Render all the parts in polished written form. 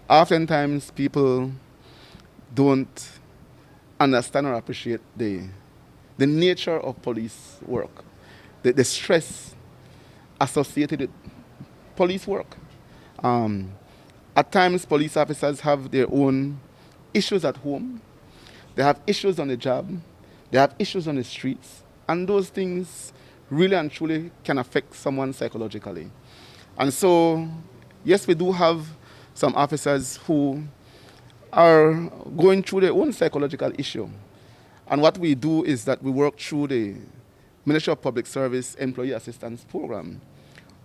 Oftentimes people don't understand or appreciate the nature of police work, the stress associated with police work. Um, at times, police officers have their own issues at home. They have issues on the job. They have issues on the streets. And those things really and truly can affect someone psychologically. And so, yes, we do have some officers who are going through their own psychological issue. And what we do is that we work through the Ministry of Public Service Employee Assistance Program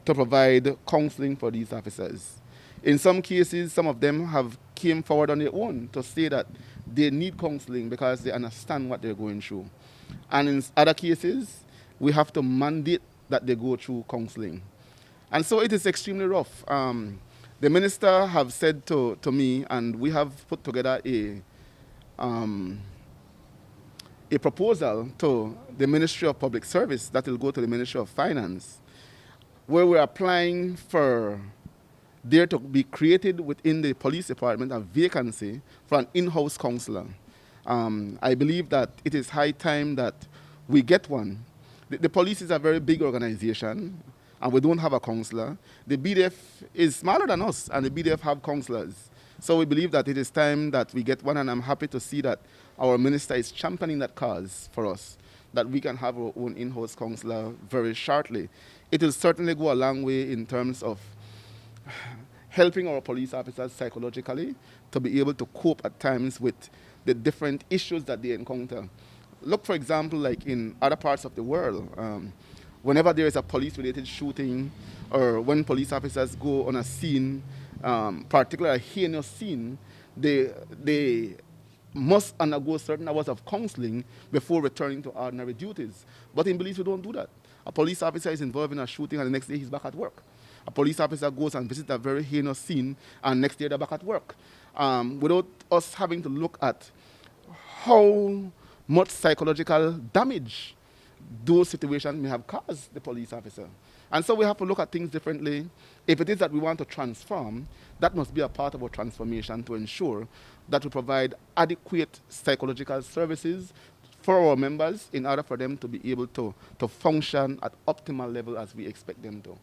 to provide counseling for these officers. In some cases, some of them have came forward on their own to say that they need counseling because they understand what they're going through. And in other cases, we have to mandate that they go through counseling. And so it is extremely rough. The minister have said to me, and we have put together a proposal to the Ministry of Public Service that will go to the Ministry of Finance, where we're applying for there to be created within the police department a vacancy for an in-house counselor. I believe that it is high time that we get one. The police is a very big organization, and we don't have a counselor. The BDF is smaller than us, and the BDF have counselors. So we believe that it is time that we get one, and I'm happy to see that our minister is championing that cause for us, that we can have our own in-house counselor very shortly. It will certainly go a long way in terms of helping our police officers psychologically to be able to cope at times with the different issues that they encounter. Look, for example, like in other parts of the world, whenever there is a police-related shooting or when police officers go on a scene, particularly a heinous scene, they must undergo certain hours of counseling before returning to ordinary duties. But in Belize, we don't do that. A police officer is involved in a shooting and the next day he's back at work. A police officer goes and visits a very heinous scene and next day they're back at work. Without us having to look at how much psychological damage those situations may have caused the police officer. And so we have to look at things differently. If it is that we want to transform, that must be a part of our transformation to ensure that we provide adequate psychological services for our members in order for them to be able to function at optimal level as we expect them to.